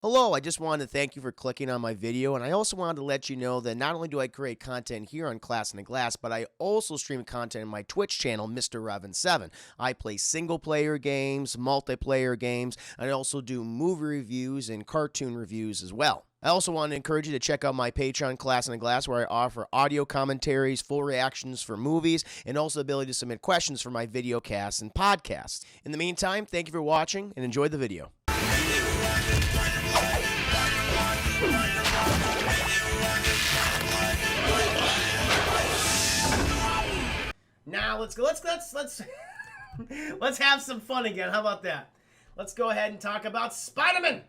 Hello, I just wanted to thank you for clicking on my video, and I also wanted to let you know that not only do I create content here on Class in the Glass, but I also stream content in my Twitch channel, Mr. Revan7. I play single-player games, multiplayer games, and I also do movie reviews and cartoon reviews as well. I also want to encourage you to check out my Patreon, Class in the Glass, where I offer audio commentaries, full reactions for movies, and also the ability to submit questions for my video casts and podcasts. In the meantime, thank you for watching, and enjoy the video. Now let's let's have some fun again. How about that? Let's go ahead and talk about Spider-Man.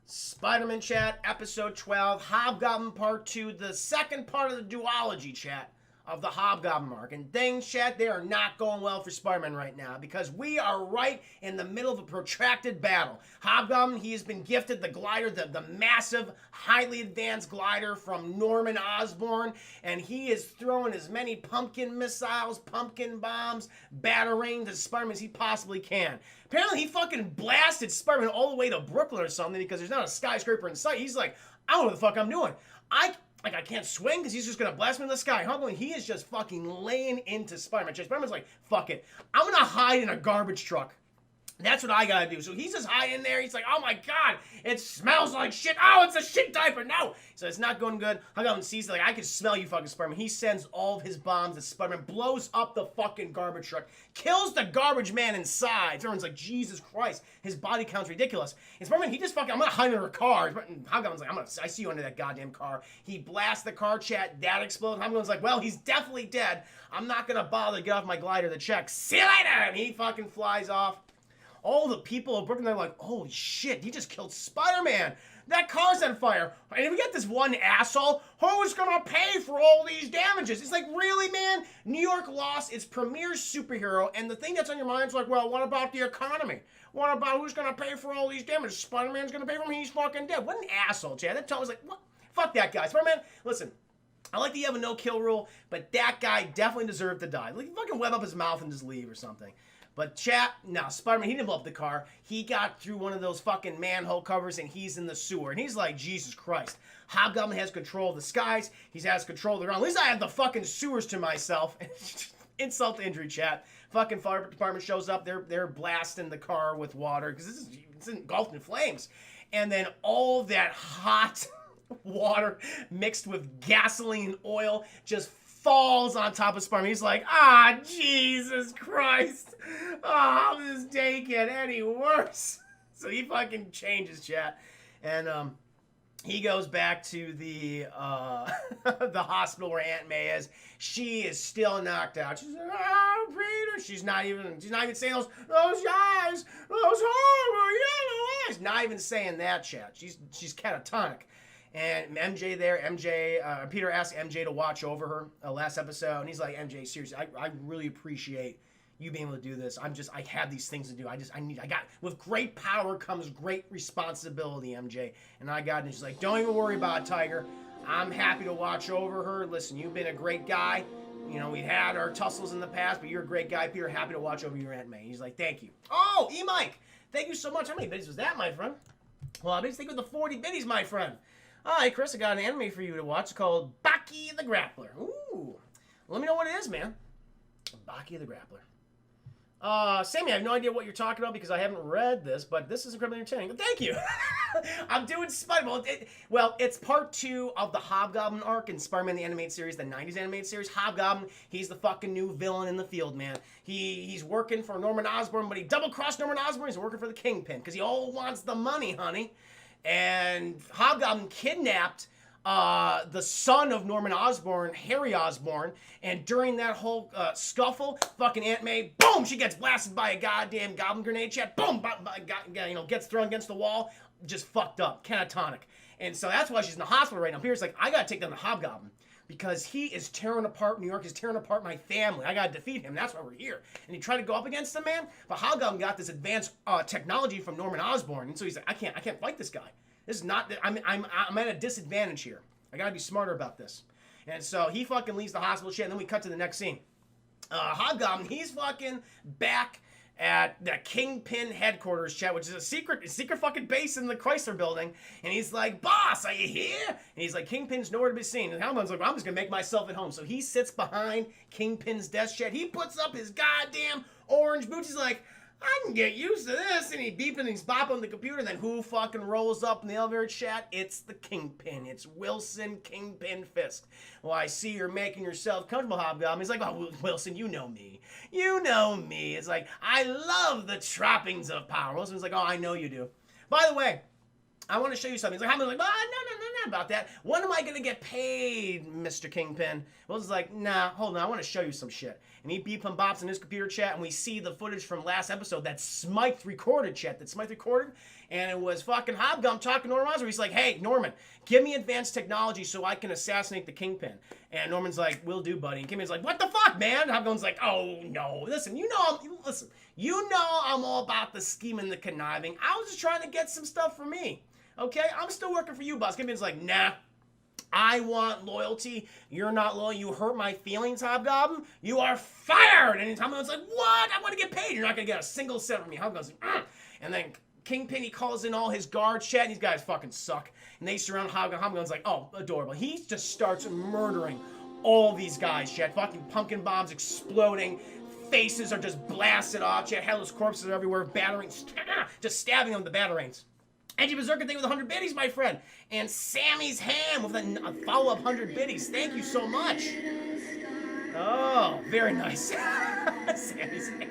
Spider-Man chat, episode 12, Hobgoblin part 2, the second part of the duology chat of the Hobgoblin arc. And things, chat, they are not going well for Spider-Man right now because we are right in the middle of a protracted battle. Hobgoblin, he has been gifted the glider, the massive, highly advanced glider from Norman Osborn, and he is throwing as many pumpkin missiles, pumpkin bombs, batarangs at Spider-Man as he possibly can. Apparently, he fucking blasted Spider-Man all the way to Brooklyn or something because there's not a skyscraper in sight. He's like, I don't know what the fuck I'm doing. I can't swing because he's just going to blast me in the sky. Hobgoblin, he is just fucking laying into Spider-Man. Spider-Man's like, fuck it. I'm going to hide in a garbage truck. That's what I gotta do. So he's just high in there. He's like, oh my god, it smells like shit. Oh, it's a shit diaper. No. So it's not going good. Hobgoblin sees it, like, I can smell you, fucking Spider-Man. He sends all of his bombs at Spider-Man, blows up the fucking garbage truck, kills the garbage man inside. Spider-Man's like, Jesus Christ, his body count's ridiculous. And Spider-Man, he just fucking, I'm gonna hide under a car. Hobgoblin's like, I see you under that goddamn car. He blasts the car, chat, that explodes. Hobgoblin's like, well, he's definitely dead. I'm not gonna bother to get off my glider to check. See you later. And he fucking flies off. All the people of Brooklyn, they're like, holy shit, he just killed Spider-Man. That car's on fire. And we got this one asshole, who's gonna pay for all these damages? It's like, really, man? New York lost its premier superhero, and the thing that's on your mind is like, well, what about the economy? What about who's gonna pay for all these damages? Spider-Man's gonna pay for them, he's fucking dead. What an asshole, Chad. That was like, what? Fuck that guy. Spider-Man, listen, I like that you have a no-kill rule, but that guy definitely deserved to die. Like, fucking web up his mouth and just leave or something. But chat, no, Spider-Man, he didn't blow up the car. He got through one of those fucking manhole covers and he's in the sewer. And he's like, Jesus Christ. Hobgoblin has control of the skies. He has control of the ground. At least I have the fucking sewers to myself. Insult to injury, chat. Fucking fire department shows up. They're blasting the car with water because it's engulfed in flames. And then all that hot water mixed with gasoline oil just falls on top of Spider-Man. He's like, Jesus Christ. Oh, this day can't any worse. So he fucking changes, chat. And he goes back to the the hospital where Aunt May is. She is still knocked out. She's like, oh, Peter. She's not even saying those eyes, those horrible yellow eyes. Not even saying that, chat. She's catatonic. And Peter asked MJ to watch over her last episode, and he's like, MJ, seriously, I really appreciate you being able to do this. I have these things to do. With great power comes great responsibility, MJ. And I got it. And she's like, don't even worry about it, Tiger. I'm happy to watch over her. Listen, you've been a great guy. You know, we've had our tussles in the past, but you're a great guy, Peter. Happy to watch over your Aunt May. He's like, thank you. Oh, E-Mike, thank you so much. How many biddies was that, my friend? Well, I think with the 40 biddies, my friend. Hi, Chris, I got an anime for you to watch. It's called Baki the Grappler. Ooh. Let me know what it is, man. Baki the Grappler. Sammy, I have no idea what you're talking about because I haven't read this, but this is incredibly entertaining. But thank you. I'm doing Spider-Man. Well, it's part 2 of the Hobgoblin arc in Spider-Man the Animated Series, the 90s animated series. Hobgoblin, he's the fucking new villain in the field, man. He's working for Norman Osborn, but he double-crossed Norman Osborn. He's working for the Kingpin because he all wants the money, honey. And Hobgoblin kidnapped the son of Norman Osborn, Harry Osborn, and during that whole scuffle, fucking Aunt May, boom, she gets blasted by a goddamn goblin grenade, chat, boom, gets thrown against the wall, just fucked up, catatonic. And so that's why she's in the hospital right now. Peter's like, I gotta take down the Hobgoblin because he is tearing apart New York, he's tearing apart my family. I gotta defeat him, that's why we're here. And he tried to go up against him, man, but Hobgoblin got this advanced technology from Norman Osborn, and so he's like, I can't fight this guy. This is not, I'm at a disadvantage here. I gotta be smarter about this. And so he fucking leaves the hospital shit, and then we cut to the next scene. Hobgoblin, he's fucking back at the Kingpin headquarters, chat, which is a secret fucking base in the Chrysler building. And he's like, boss, are you here? And he's like, Kingpin's nowhere to be seen. And Hellman's like, well, I'm just going to make myself at home. So he sits behind Kingpin's desk, chat. He puts up his goddamn orange boots. He's like, I can get used to this. And he's bopping on the computer. And then who fucking rolls up in the elevator, chat? It's the Kingpin. It's Wilson Kingpin Fisk. Well, I see you're making yourself comfortable, Hobgoblin. He's like, oh, Wilson, you know me. You know me. It's like, I love the trappings of power. Wilson's like, oh, I know you do. By the way, I want to show you something. He's like, Hobgoblin's like, no, about that. When am I going to get paid, Mr. Kingpin? Wilson's like, nah, hold on. I want to show you some shit. And he beep and bops in his computer chat, and we see the footage from last episode that Smythe recorded, chat. That Smythe recorded, and it was fucking Hobgoblin talking to Norman Osborn. He's like, hey, Norman, give me advanced technology so I can assassinate the Kingpin. And Norman's like, will do, buddy. And Kingpin's like, what the fuck, man? Hobgoblin's like, oh, no. Listen, you know I'm all about the scheming, the conniving. I was just trying to get some stuff for me. Okay? I'm still working for you, boss. Kingpin's like, nah. I want loyalty. You're not loyal. You hurt my feelings, Hobgoblin. You are fired. And Hobgoblin's like, what? I want to get paid. You're not going to get a single cent from me. Hobgoblin's like, and then Kingpin, he calls in all his guards, chat, and these guys fucking suck. And they surround Hobgoblin. Hobgoblin's like, oh, adorable. He just starts murdering all these guys, chat. Fucking pumpkin bombs exploding. Faces are just blasted off, chat. Headless corpses are everywhere. Batterings, just stabbing them with the batarangs. Edgy Berserker thing with 100 biddies, my friend. And Sammy's Ham with a follow-up 100 biddies. Thank you so much. Oh, very nice. Sammy's Ham.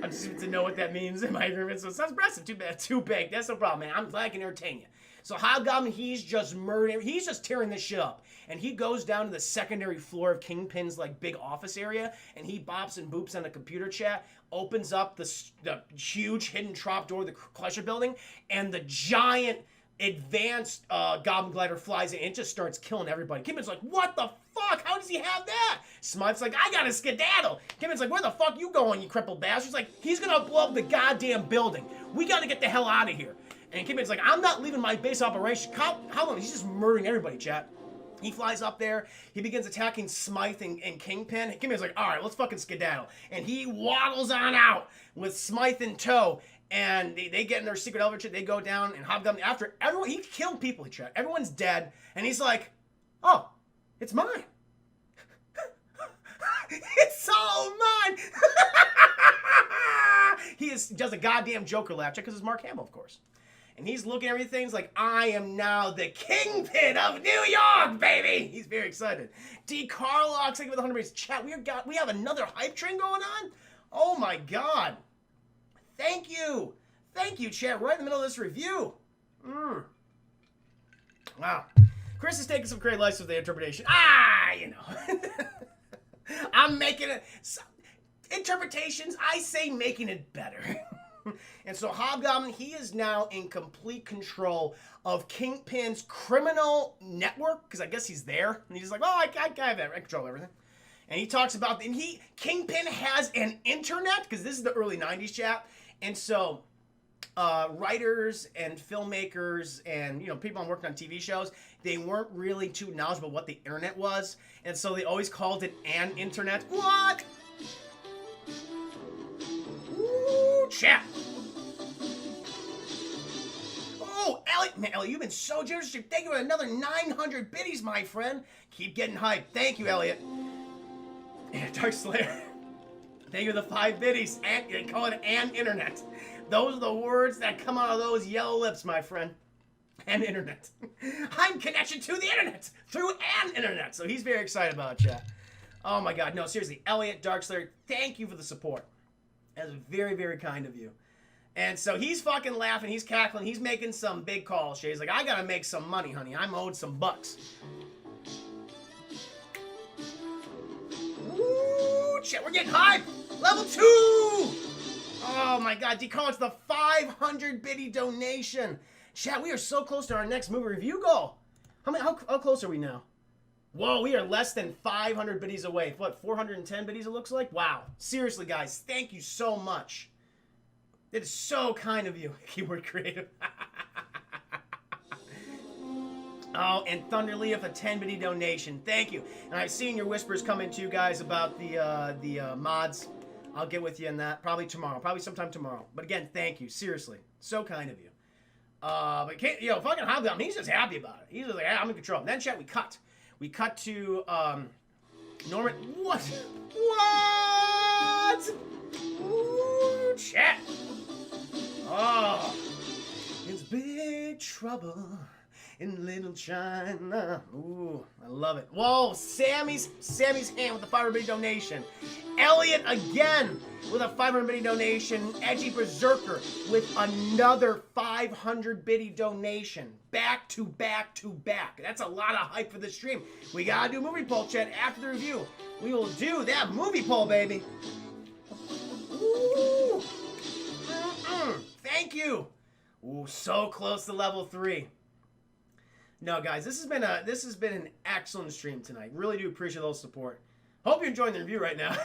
I just need to know what that means in my agreement. So it sounds impressive. Too bad. Too big. That's no problem, man. I'm glad I can entertain you. So Hobgoblin, he's just murdering. He's just tearing this shit up. And he goes down to the secondary floor of Kingpin's like big office area, and he bops and boops on the computer chat, opens up the huge hidden trap door of the Chrysler building, and the giant advanced Goblin Glider flies in and just starts killing everybody. Kingpin's like, what the fuck? How does he have that? Smythe's like, I gotta skedaddle. Kingpin's like, where the fuck you going, you crippled bastard? He's like, he's gonna blow up the goddamn building. We gotta get the hell out of here. And Kingpin's like, I'm not leaving my base operation. How long? He's just murdering everybody, chat. He flies up there. He begins attacking Smythe and Kingpin. Kingpin's like, all right, let's fucking skedaddle. And he waddles on out with Smythe in tow. And they get in their secret elevator. They go down, and Hobgoblin, after everyone, he killed people, he chat. Everyone's dead. And he's like, oh, it's mine. It's all mine. He does a goddamn Joker laugh, check, because it's Mark Hamill, of course. And he's looking at everything. He's like, I am now the Kingpin of New York, baby. He's very excited. D. Carlox, thank you for the 100 rates. Chat, we have another hype train going on? Oh, my God. Thank you. Thank you, chat. Right in the middle of this review. Wow. Chris is taking some great license with the interpretation. You know. I'm making it. Interpretations, I say making it better. And so Hobgoblin, he is now in complete control of Kingpin's criminal network, because I guess he's there. And he's like, oh, I control everything. And he talks about, Kingpin has an internet, because this is the early 90s, chat. And so writers and filmmakers and, people working on TV shows, they weren't really too knowledgeable what the internet was. And so they always called it an internet. What? Ooh, chat. Oh, Elliot. Man, Elliot, you've been so generous. Thank you for another 900 biddies, my friend. Keep getting hyped. Thank you, Elliot. And Dark Slayer. Thank you for the 5 biddies. And they call it an internet. Those are the words that come out of those yellow lips, my friend. An internet. I'm connected to the internet through an internet. So he's very excited about that. Oh my God. No, seriously. Elliot, Dark Slayer, thank you for the support. That's very, very kind of you. And so he's fucking laughing. He's cackling. He's making some big calls. He's like, I got to make some money, honey. I'm owed some bucks. Ooh, shit. We're getting hype. Level 2. Oh my God. D-Carl, it's the 500 biddy donation. Chat, we are so close to our next movie review goal. How close are we now? Whoa, we are less than 500 biddies away. What, 410 biddies it looks like? Wow. Seriously, guys, thank you so much. It is so kind of you. Keyword creative. Oh, and Thunder Lee with a 10 biddy donation. Thank you. And I've seen your whispers come in to you guys about the mods. I'll get with you in that probably tomorrow, probably sometime tomorrow. But again, thank you, seriously, so kind of you. But fucking Hobgoblin, he's just happy about it. He's just like, I'm in control. And then chat, we cut to Norman. What? Ooh, chat. Oh, it's big trouble in Little China. Ooh, I love it. Whoa, Sammy's hand with the 500 bitty donation. Elliot again with a 500 bitty donation. Edgy Berserker with another 500 bitty donation. Back to back to back. That's a lot of hype for this stream. We gotta do a movie poll, chat, after the review. We will do that movie poll, baby. Ooh. Thank you. Ooh, so close to level 3. No, guys, this has been an excellent stream tonight. Really do appreciate those support. Hope you're enjoying the review right now.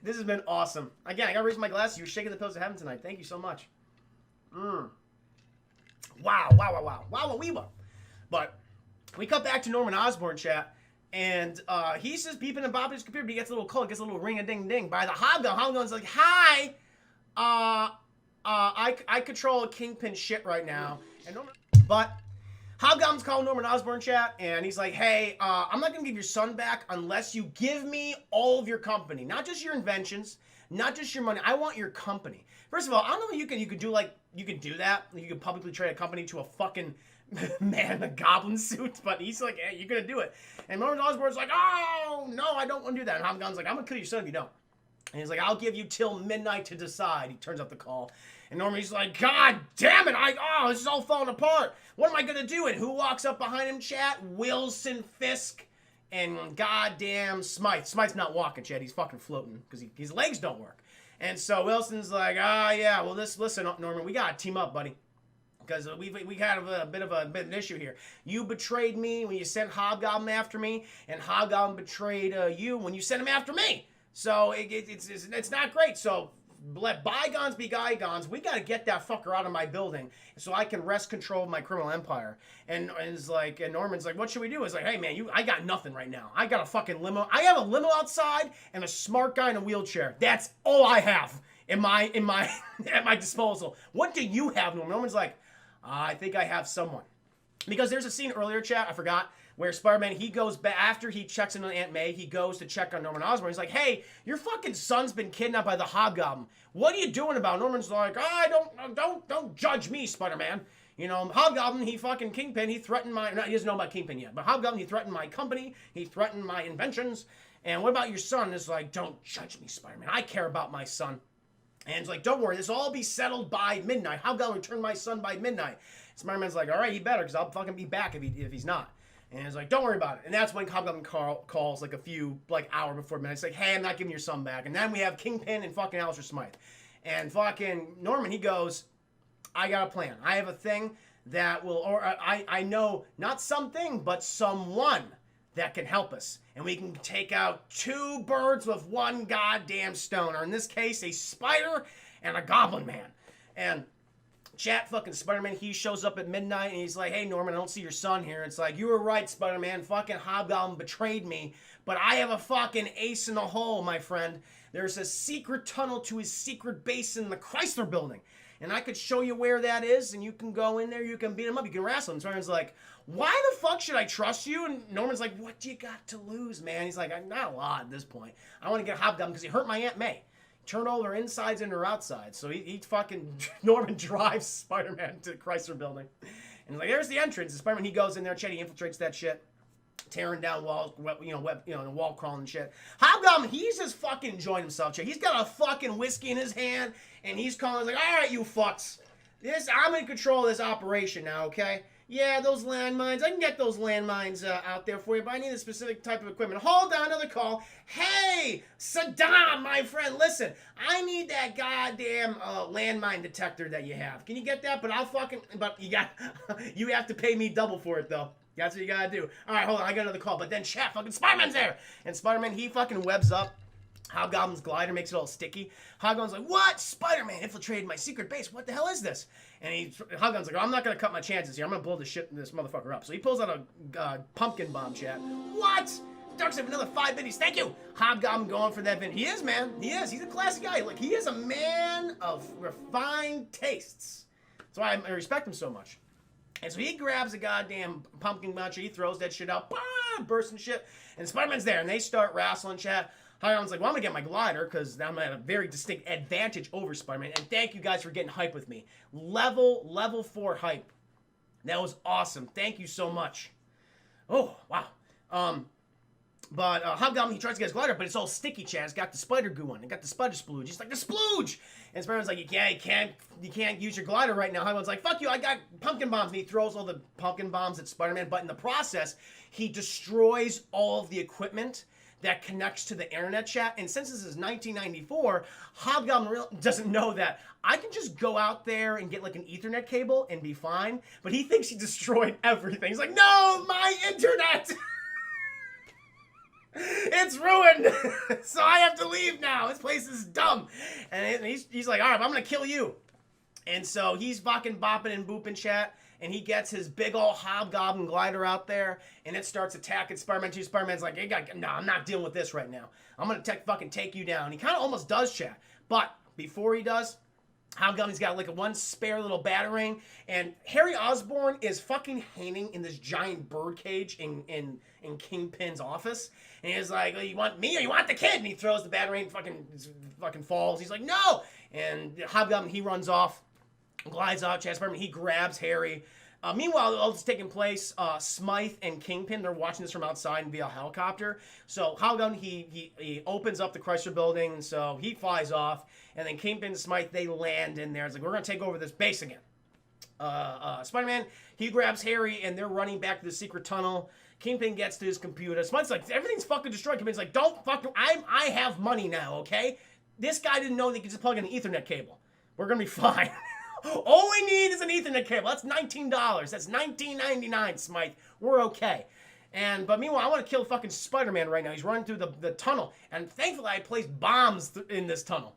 This has been awesome. Again, I gotta raise my glass. You're shaking the pills of heaven tonight. Thank you so much. Wow. But we cut back to Norman Osborn, chat, and he's just beeping and bopping his computer, but he gets a little call, gets a little ring-a-ding-ding by the Hobgoblin. Hobgoblin's like, hi, I control Kingpin shit right now. And Norman, but Hobgoblin's calling Norman Osborn, chat, and he's like, hey, I'm not going to give your son back unless you give me all of your company. Not just your inventions, not just your money. I want your company. First of all, I don't know if you could do that. You could publicly trade a company to a fucking man in a goblin suit, but he's like, hey, you're going to do it. And Norman Osborn's like, oh, no, I don't want to do that. And Hobgoblin's like, I'm going to kill your son if you don't. And he's like, I'll give you till midnight to decide. He turns up the call. And Norman's like, God damn it, this is all falling apart. What am I going to do? And who walks up behind him, chat? Wilson Fisk and goddamn Smythe. Smythe's not walking, chat. He's fucking floating because his legs don't work. And so Wilson's like, yeah, well, listen, Norman, we got to team up, buddy. Because we had a bit of an issue here. You betrayed me when you sent Hobgoblin after me, and Hobgoblin betrayed you when you sent him after me. So it's not great. So let bygones be bygones. We got to get that fucker out of my building so I can wrest control of my criminal empire. And Norman's like, what should we do? It's like, hey man, I got nothing right now. I got a fucking limo. I have a limo outside and a smart guy in a wheelchair. That's all I have in my at my disposal. What do you have, Norman? Norman's like, I think I have someone. Because there's a scene earlier, chat, I forgot, where Spider-Man, he goes back, after he checks in on Aunt May, he goes to check on Norman Osborn. He's like, hey, your fucking son's been kidnapped by the Hobgoblin. What are you doing about it? Norman's like, don't judge me, Spider-Man. You know, Hobgoblin, he fucking Kingpin, he threatened he doesn't know about Kingpin yet, but Hobgoblin, he threatened my company, he threatened my inventions, and what about your son? It's like, don't judge me, Spider-Man. I care about my son. And it's like, don't worry, this will all be settled by midnight. Hobgoblin return my son by midnight. Spider-Man's like, all right, he better, because I'll fucking be back if he's not. And it's like, don't worry about it. And that's when Hobgoblin calls like a few, hour before midnight. It's like, hey, I'm not giving your son back. And then we have Kingpin and fucking Alistair Smythe. And fucking Norman, he goes, I got a plan. I have a thing that will, I know not something, but someone that can help us. And we can take out 2 birds with 1 goddamn stone. Or in this case, a spider and a goblin man. And chat, fucking Spider-Man, he shows up at midnight and he's like, hey Norman, I don't see your son here. It's like, you were right, Spider-Man, fucking Hobgoblin betrayed me, but I have a fucking ace in the hole, my friend. There's a secret tunnel to his secret base in the Chrysler building, and I could show you where that is, and you can go in there, you can beat him up, you can wrestle him. Spider-Man's like, why the fuck should I trust you? And Norman's like, what do you got to lose, man? He's like, not a lot at this point. I want to get Hobgoblin because he hurt my Aunt May. Turn all their insides into her outsides. So he fucking, Norman drives Spider-Man to the Chrysler building. And like, there's the entrance. And Spider-Man, he goes in there, he infiltrates that shit. Tearing down walls, wall crawling and shit. Hobgoblin, he's just fucking enjoying himself, He's got a fucking whiskey in his hand, and he's calling, like, all right, you fucks. I'm in control of this operation now, okay? Yeah, those landmines, I can get those landmines out there for you, but I need a specific type of equipment. Hold on, another call. Hey, Saddam, my friend, listen, I need that goddamn landmine detector that you have. Can you get that? But you have to pay me double for it, though. That's what you gotta do. All right, hold on, I got another call. But then, chat, fucking Spider-Man's there. And Spider-Man, he fucking webs up Hobgoblin's glider, makes it all sticky. Hobgoblin's like, what? Spider-Man infiltrated my secret base. What the hell is this? And Hobgoblin's like, I'm not gonna cut my chances here. I'm gonna blow this motherfucker up. So he pulls out a pumpkin bomb, chat. What? Dark Side, another 5 biddies. Thank you. Hobgoblin going for that bid. He is, man. He is. He's a classy guy. Like, he is a man of refined tastes. That's why I respect him so much. And so he grabs a goddamn pumpkin muncher. He throws that shit out. Bah! Bursts and shit. And Spider-Man's there. And they start wrestling, chat. Hobgoblin's like, well, I'm going to get my glider because I'm at a very distinct advantage over Spider-Man. And thank you guys for getting hype with me. Level 4 hype. That was awesome. Thank you so much. Oh, wow. But Hobgoblin, he tries to get his glider, but it's all sticky, chat. It's got the spider goo on it. It got the spider splooge. He's like, the splooge! And Spider-Man's like, you can't use your glider right now. Hobgoblin's like, fuck you, I got pumpkin bombs. And he throws all the pumpkin bombs at Spider-Man, but in the process, he destroys all of the equipment that connects to the internet, chat. And since this is 1994, Hobgoblin doesn't know that I can just go out there and get like an Ethernet cable and be fine. But he thinks he destroyed everything. He's like, no, my internet! It's ruined! So I have to leave now. This place is dumb. And he's like, all right, I'm going to kill you. And so he's fucking bopping and booping, chat. And he gets his big old Hobgoblin glider out there. And it starts attacking Spider-Man 2. Spider-Man's like, hey, no, I'm not dealing with this right now. I'm going to fucking take you down. He kind of almost does, chat. But before he does, Hobgoblin's got like one spare little batarang. And Harry Osborn is fucking hanging in this giant bird cage in Kingpin's office. And he's like, well, you want me or you want the kid? And he throws the batarang, fucking falls. He's like, no! And Hobgoblin, he runs off, glides off, chat. Spider-Man, he grabs Harry. Meanwhile, all this is taking place, Smythe and Kingpin, they're watching this from outside via helicopter. So Hobgoblin, he opens up the Chrysler building, and so he flies off. And then Kingpin and Smythe, they land in there. It's like, we're going to take over this base again. Spider-Man, he grabs Harry, and they're running back to the secret tunnel. Kingpin gets to his computer. Smythe's like, everything's fucking destroyed. Kingpin's like, don't fucking, I have money now, okay? This guy didn't know that he could just plug in an Ethernet cable. We're going to be fine. All we need is an Ethernet cable. That's $19. That's $19.99, Smythe. We're okay. But meanwhile, I want to kill fucking Spider-Man right now. He's running through the tunnel. And thankfully, I placed bombs in this tunnel.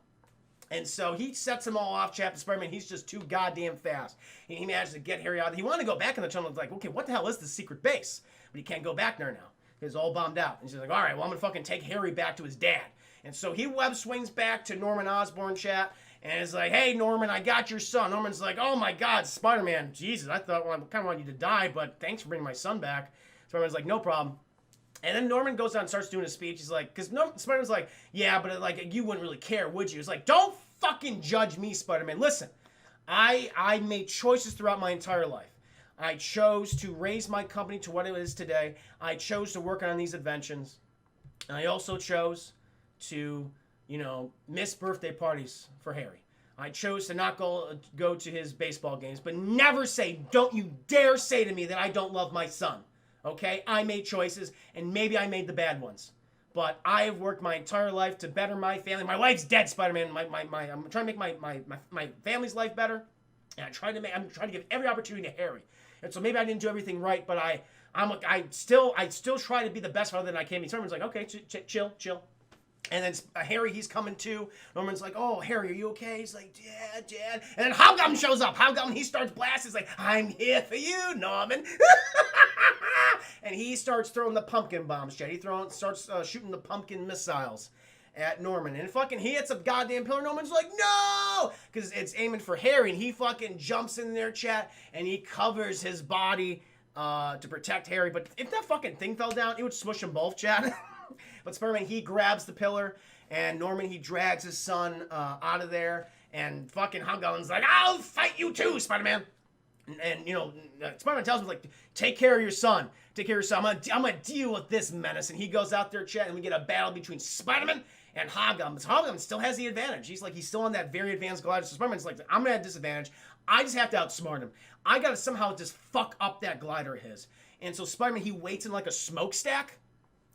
And so he sets them all off, chat. Spider-Man, he's just too goddamn fast. And he manages to get Harry out. He wanted to go back in the tunnel. It's like, okay, what the hell is this secret base? But he can't go back there now. He's all bombed out. And he's like, all right, well, I'm going to fucking take Harry back to his dad. And so he web swings back to Norman Osborn, chat. And it's like, hey, Norman, I got your son. Norman's like, oh, my God, Spider-Man. Jesus, I thought, well, I kind of wanted you to die, but thanks for bringing my son back. Spider-Man's like, no problem. And then Norman goes out and starts doing a speech. He's like, because Spider-Man's like, yeah, but like, you wouldn't really care, would you? It's like, don't fucking judge me, Spider-Man. Listen, I made choices throughout my entire life. I chose to raise my company to what it is today. I chose to work on these inventions. And I also chose to, miss birthday parties for Harry. I chose to not go to his baseball games, but never don't you dare say to me that I don't love my son. Okay? I made choices, and maybe I made the bad ones. But I have worked my entire life to better my family. My wife's dead, Spider-Man. I'm trying to make my family's life better. And I'm trying to give every opportunity to Harry. And so maybe I didn't do everything right, but I still try to be the best father that I can be. Norman's like, okay, chill. And then Harry, he's coming too. Norman's like, oh, Harry, are you okay? He's like, yeah, Dad. And then Hobgoblin shows up. Hobgoblin, he starts blasting. He's like, I'm here for you, Norman. And he starts throwing the pumpkin bombs, Chad. He starts shooting the pumpkin missiles at Norman. And fucking he hits a goddamn pillar. Norman's like, no! Because it's aiming for Harry. And he fucking jumps in there, chat. And he covers his body to protect Harry. But if that fucking thing fell down, it would smush them both, chat. But Spider-Man, he grabs the pillar. And Norman, he drags his son out of there. And fucking Hobgoblin's like, I'll fight you too, Spider-Man. And Spider-Man tells him, like, take care of your son. Take care of your son. I'm gonna deal with this menace. And he goes out there, chat, and we get a battle between Spider-Man and Hobgoblin. But Hobgoblin still has the advantage. He's still on that very advanced glider. So Spider-Man's like, I'm gonna have disadvantage. I just have to outsmart him. I gotta somehow just fuck up that glider of his. And so Spider-Man, he waits in like a smokestack.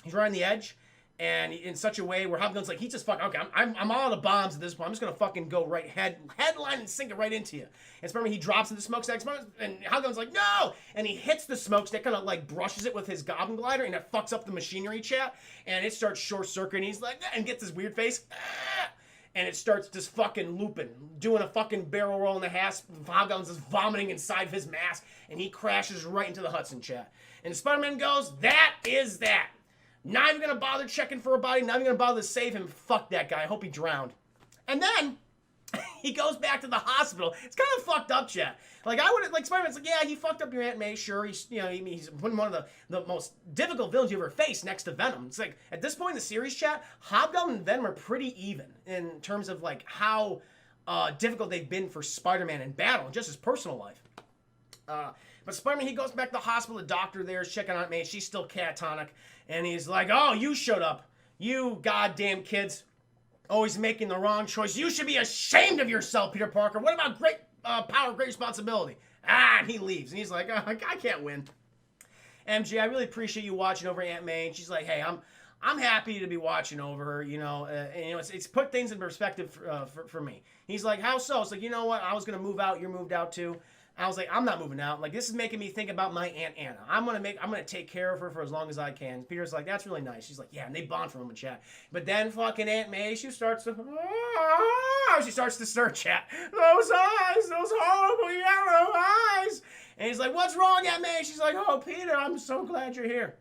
He's right on the edge. And in such a way where Hobgoblin's like, he just fucking, okay, I'm all out of bombs at this point. I'm just going to fucking go right headline and sink it right into you. And Spider-Man, he drops in the smokestack. And Hobgoblin's like, no! And he hits the smokestack, kind of like brushes it with his goblin glider, and it fucks up the machinery, chat. And it starts short-circuiting. He's like, and gets this weird face. And it starts just fucking looping, doing a fucking barrel roll in the ass. Hobgoblin's just vomiting inside of his mask. And he crashes right into the Hudson, chat. And Spider-Man goes, that is that. Not even gonna bother checking for a body. Not even gonna bother to save him. Fuck that guy. I hope he drowned. And then he goes back to the hospital. It's kind of fucked up, chat. Like, I would, like, Spider-Man's like, yeah, he fucked up your Aunt May, sure. He's, you know, he's one of the most difficult villains you ever faced next to Venom. It's like, at this point in the series, chat, Hobgoblin and Venom are pretty even in terms of, like, how difficult they've been for Spider-Man in battle, just his personal life. But Spider-Man, he goes back to the hospital. The doctor there is checking on Aunt May. She's still catatonic. And he's like, oh, you showed up. You goddamn kids. Always making the wrong choice. You should be ashamed of yourself, Peter Parker. What about great power, great responsibility? And he leaves. And he's like, I can't win. MJ, I really appreciate you watching over Aunt May. And she's like, hey, I'm happy to be watching over her. You know, it's put things in perspective for me. He's like, how so? It's like, you know what? I was gonna move out. You're moved out too. I was like, I'm not moving out. Like, this is making me think about my Aunt Anna. I'm gonna take care of her for as long as I can. Peter's like, that's really nice. She's like, yeah, and they bond for a moment, chat. But then fucking Aunt May, she starts to stir, chat. Those eyes, those horrible yellow eyes. And he's like, what's wrong, Aunt May? She's like, oh, Peter, I'm so glad you're here.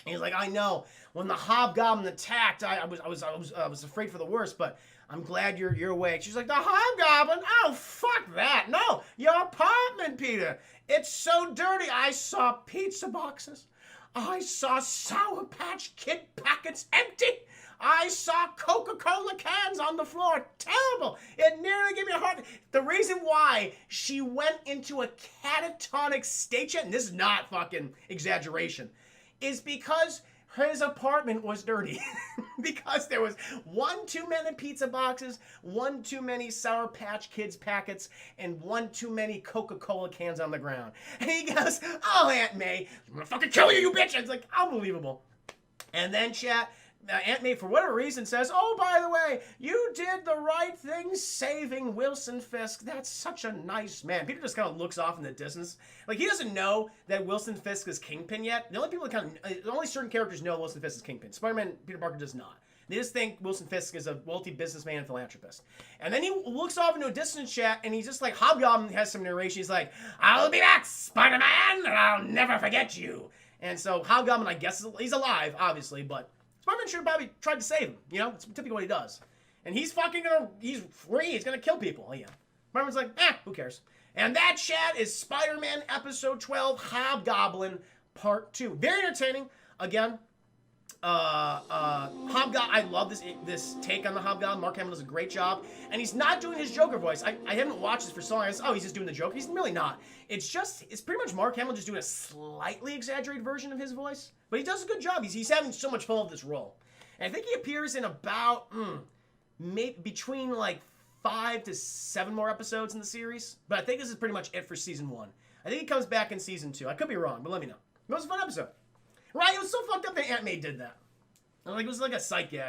And he's like, I know. When the Hobgoblin attacked, I was afraid for the worst, but I'm glad you're awake. She's like, the Hobgoblin? Oh, fuck that. No, your apartment, Peter. It's so dirty. I saw pizza boxes. I saw Sour Patch Kid packets empty. I saw Coca-Cola cans on the floor. Terrible. It nearly gave me a heart. The reason why she went into a catatonic state, and this is not fucking exaggeration, is because his apartment was dirty. Because there was one too many pizza boxes, one too many Sour Patch Kids packets, and one too many Coca-Cola cans on the ground. And he goes, oh, Aunt May, I'm gonna fucking kill you, you bitch. It's like, unbelievable. And then, chat, Aunt May, for whatever reason, says, oh, by the way, you did the right thing saving Wilson Fisk. That's such a nice man. Peter just kind of looks off in the distance. Like, he doesn't know that Wilson Fisk is Kingpin yet. The only certain characters know Wilson Fisk is Kingpin. Spider-Man, Peter Parker does not. They just think Wilson Fisk is a wealthy businessman and philanthropist. And then he looks off into a distance, chat, and he's just like, Hobgoblin has some narration. He's like, I'll be back, Spider-Man, and I'll never forget you. And so Hobgoblin, I guess, he's alive, obviously, but Spider-Man should have probably tried to save him. You know, it's typically what he does. And he's he's free. He's gonna kill people. Yeah. Spider-Man's like, who cares? And that, chat, is Spider-Man Episode 12, Hobgoblin Part 2. Very entertaining. Again, Hobgoblin, I love this take on the Hobgoblin. Mark Hamill does a great job. And he's not doing his Joker voice. I haven't watched this for so long. He's just doing the Joker. He's really not. It's pretty much Mark Hamill just doing a slightly exaggerated version of his voice. But he does a good job. He's having so much fun with this role. And I think he appears in about, between like 5 to 7 more episodes in the series. But I think this is pretty much it for Season 1. I think he comes back in Season 2. I could be wrong, but let me know. It was a fun episode. Right? It was so fucked up that Aunt May did that. Like, it was like a psych gag.